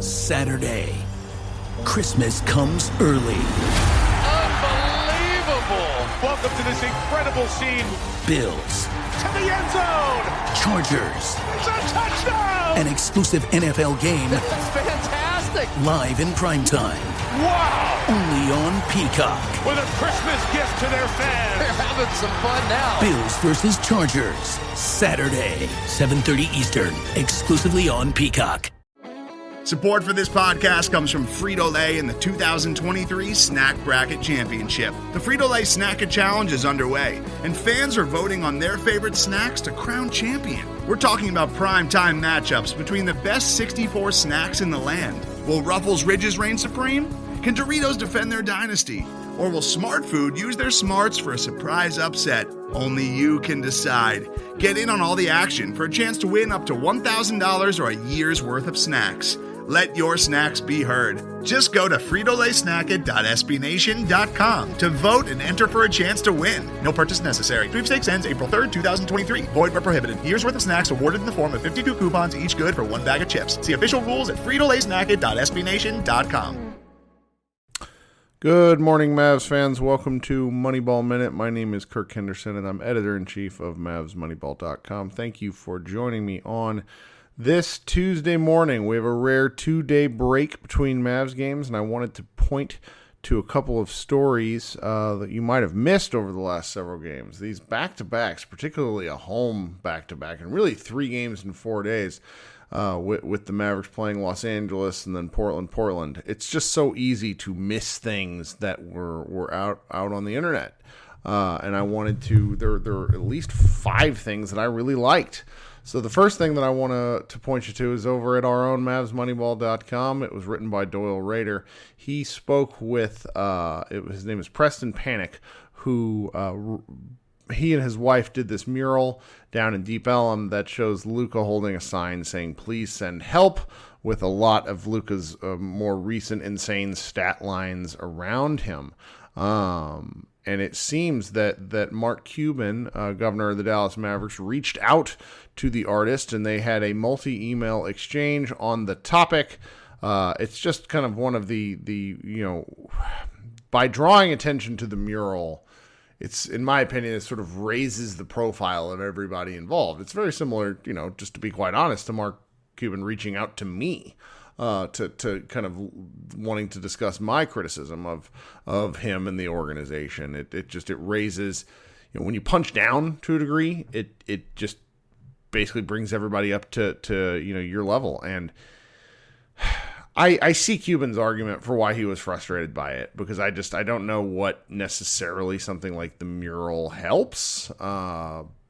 Saturday. Christmas comes early. Unbelievable! Welcome to this incredible scene. Bills. To the end zone! Chargers. It's a touchdown! An exclusive NFL game. That's fantastic! Live in primetime. Wow! Only on Peacock. With a Christmas gift to their fans. They're having some fun now. Bills versus Chargers. Saturday, 7:30 Eastern. Exclusively on Peacock. Support for this podcast comes from Frito-Lay and the 2023 Snack Bracket Championship. The Frito-Lay Snack Challenge is underway, and fans are voting on their favorite snacks to crown champion. We're talking about primetime matchups between the best 64 snacks in the land. Will Ruffles Ridges reign supreme? Can Doritos defend their dynasty? Or will Smart Food use their smarts for a surprise upset? Only you can decide. Get in on all the action for a chance to win up to $1,000 or a year's worth of snacks. Let your snacks be heard. Just go to fritolaysnacket.sbnation.com to vote and enter for a chance to win. No purchase necessary. Sweepstakes ends April 3rd, 2023. Void where prohibited. Year's worth of snacks awarded in the form of 52 coupons, each good for one bag of chips. See official rules at fritolaysnacket.sbnation.com. Good morning, Mavs fans. Welcome to Moneyball Minute. My name is Kirk Henderson, and I'm editor-in-chief of MavsMoneyball.com. Thank you for joining me on this Tuesday morning. We have a rare 2-day break between Mavs games, and I wanted to point to a couple of stories that you might have missed over the last several games. These back-to-backs, particularly a home back-to-back, and really 3 games in 4 days, with the Mavericks playing Los Angeles and then Portland. It's just so easy to miss things that were out on the internet. And I wanted to, there are at least 5 things that I really liked. So the first thing that I want to point you to is over at our own MavsMoneyball.com. It was written by Doyle Rader. He spoke with, his name is Preston Panic, who he and his wife did this mural down in Deep Ellum that shows Luka holding a sign saying, "Please send help," with a lot of Luka's more recent insane stat lines around him. And it seems that Mark Cuban, governor of the Dallas Mavericks, reached out to the artist, and they had a multi-email exchange on the topic. It's just kind of one of the by drawing attention to the mural, it's, in my opinion, it sort of raises the profile of everybody involved. It's very similar, just to be quite honest, to Mark Cuban reaching out to me. To kind of wanting to discuss my criticism of him and the organization. It raises, when you punch down to a degree, it just basically brings everybody up to your level. And I see Cuban's argument for why he was frustrated by it, because I don't know what necessarily something like the mural helps.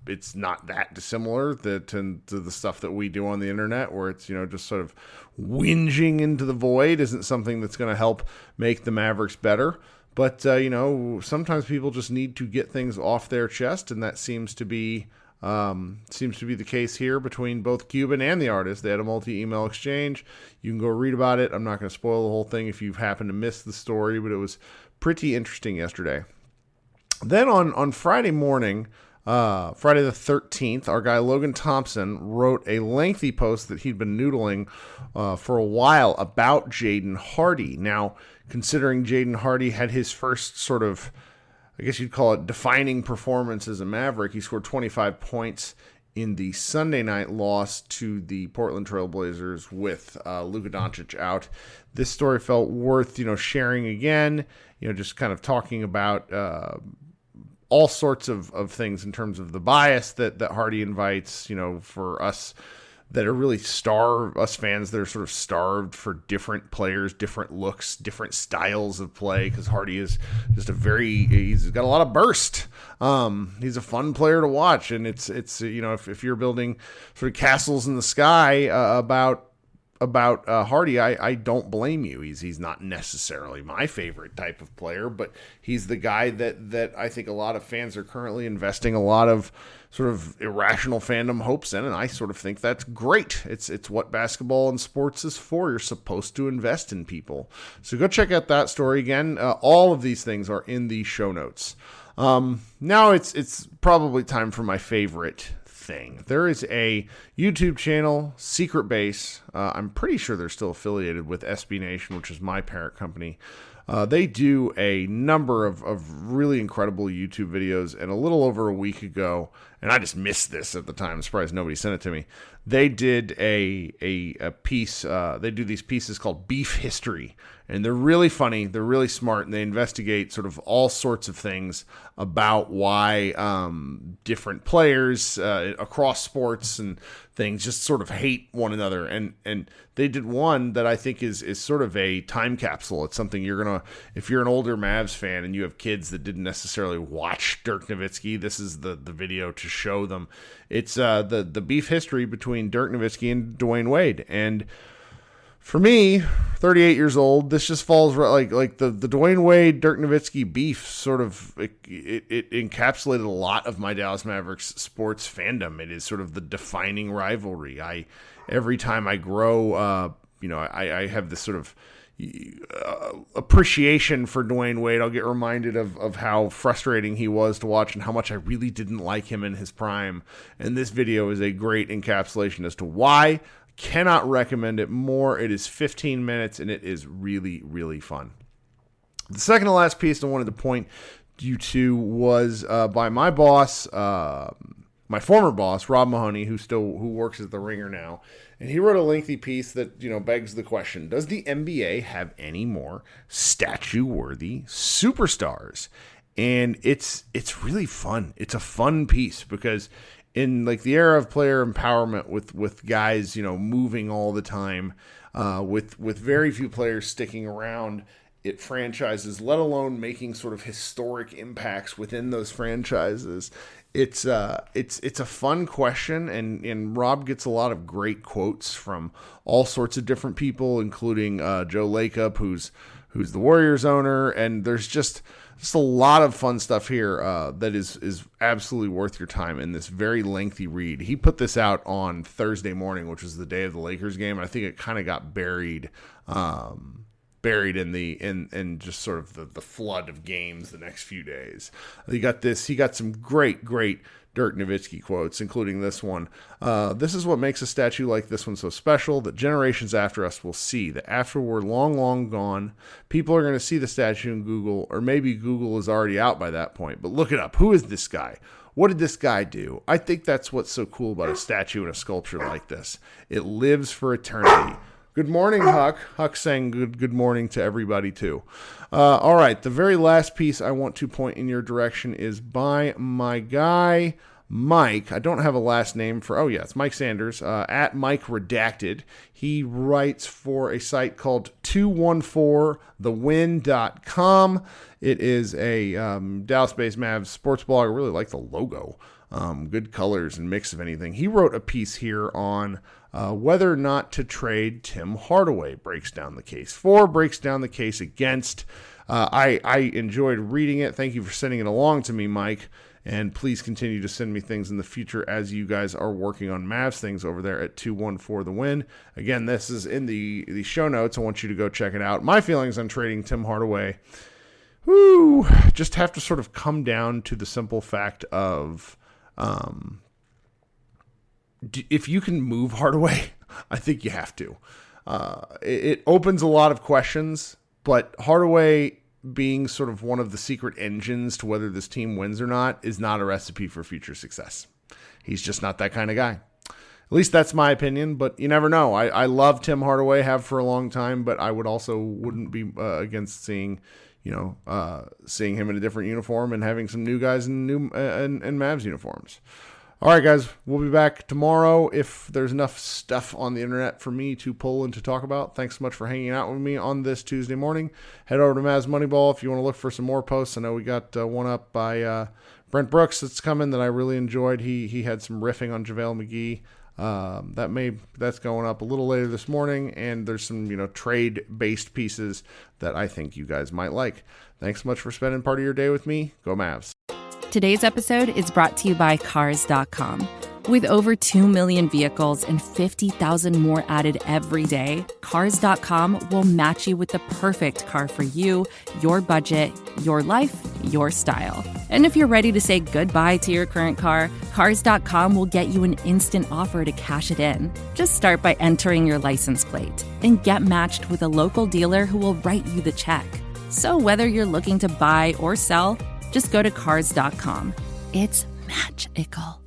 It's not that dissimilar to the stuff that we do on the internet, where it's, just sort of whinging into the void isn't something that's going to help make the Mavericks better. But, sometimes people just need to get things off their chest, and that seems to be the case here between both Cuban and the artist. They had a multi-email exchange. You can go read about it. I'm not going to spoil the whole thing if you've happened to miss the story, but it was pretty interesting yesterday. Then on Friday morning, Friday the 13th, our guy Logan Thompson wrote a lengthy post that he'd been noodling for a while about Jaden Hardy. Now, considering Jaden Hardy had his first sort of, I guess you'd call it, defining performance as a Maverick, he scored 25 points in the Sunday night loss to the Portland Trail Blazers with Luka Doncic out. This story felt worth, sharing again, just kind of talking about all sorts of things in terms of the bias that Hardy invites, for us that are really us fans that are sort of starved for different players, different looks, different styles of play, because Hardy is just he's got a lot of burst. He's a fun player to watch, and it's if you're building sort of castles in the sky about Hardy, I don't blame you. He's not necessarily my favorite type of player, but he's the guy that I think a lot of fans are currently investing a lot of sort of irrational fandom hopes in, and I sort of think that's great. It's what basketball and sports is for. You're supposed to invest in people. So go check out that story again. All of these things are in the show notes. Now it's probably time for my favorite thing. There is a YouTube channel, Secret Base, I'm pretty sure they're still affiliated with SB Nation, which is my parent company. They do a number of really incredible YouTube videos, and a little over a week ago, and I just missed this at the time, I'm surprised nobody sent it to me, they did a piece, they do these pieces called Beef History, and they're really funny, they're really smart, and they investigate sort of all sorts of things about why different players across sports and things just sort of hate one another, and they did one that I think is sort of a time capsule. It's something you're gonna, if you're an older Mavs fan and you have kids that didn't necessarily watch Dirk Nowitzki, this is the video to show them. It's the beef history between Dirk Nowitzki and DWade Wade, and for me, 38 years old, this just falls right, like the DWade Wade Dirk Nowitzki beef sort of it encapsulated a lot of my Dallas Mavericks sports fandom. It is sort of the defining rivalry. Every time I grow, I have this sort of appreciation for DWade Wade. I'll get reminded of how frustrating he was to watch and how much I really didn't like him in his prime. And this video is a great encapsulation as to why. Cannot recommend it more. It is 15 minutes and it is really, really fun. The second to last piece I wanted to point you to was by my boss, my former boss, Rob Mahoney, who works at the Ringer now. And he wrote a lengthy piece that, begs the question, does the NBA have any more statue-worthy superstars? And it's really fun. It's a fun piece because in like the era of player empowerment with guys, moving all the time, with very few players sticking around at franchises, let alone making sort of historic impacts within those franchises. It's a fun question, and Rob gets a lot of great quotes from all sorts of different people, including Joe Lacob, who's the Warriors owner, and there's just a lot of fun stuff here that is absolutely worth your time in this very lengthy read. He put this out on Thursday morning, which was the day of the Lakers game, and I think it kind of got buried in just sort of the flood of games the next few days. He got some great Dirk Nowitzki quotes, including this one. This is what makes a statue like this one so special, that generations after us will see that after we're long gone, people are going to see the statue in Google, or maybe Google is already out by that point, but look it up. Who is this guy? What did this guy do? I think that's what's so cool about a statue and a sculpture like this. It lives for eternity. Good morning, Huck. Huck saying good morning to everybody, too. All right, the very last piece I want to point in your direction is by my guy, Mike. I don't have a last name for, it's Mike Sanders, at Mike Redacted. He writes for a site called 214thewin.com. It is a Dallas-based Mavs sports blog. I really like the logo. Good colors and mix of anything. He wrote a piece here on whether or not to trade Tim Hardaway. Breaks down the case for, breaks down the case against. I enjoyed reading it. Thank you for sending it along to me, Mike. And please continue to send me things in the future as you guys are working on Mavs things over there at 214 The Win. Again, this is in the show notes. I want you to go check it out. My feelings on trading Tim Hardaway, just have to sort of come down to the simple fact of if you can move Hardaway, I think you have to. It opens a lot of questions, but Hardaway being sort of one of the secret engines to whether this team wins or not is not a recipe for future success. He's just not that kind of guy. At least that's my opinion, but you never know. I love Tim Hardaway, have for a long time, but I wouldn't be against seeing him in a different uniform and having some new guys in Mavs uniforms. All right, guys, we'll be back tomorrow if there's enough stuff on the internet for me to pull and to talk about. Thanks so much for hanging out with me on this Tuesday morning. Head over to Mavs Moneyball if you want to look for some more posts. I know we got one up by Brent Brooks that's coming that I really enjoyed. He had some riffing on JaVale McGee. That's going up a little later this morning, and there's some trade-based pieces that I think you guys might like. Thanks so much for spending part of your day with me. Go Mavs. Today's episode is brought to you by Cars.com. With over 2 million vehicles and 50,000 more added every day, Cars.com will match you with the perfect car for you, your budget, your life, your style. And if you're ready to say goodbye to your current car, Cars.com will get you an instant offer to cash it in. Just start by entering your license plate and get matched with a local dealer who will write you the check. So whether you're looking to buy or sell, just go to Cars.com. It's magical.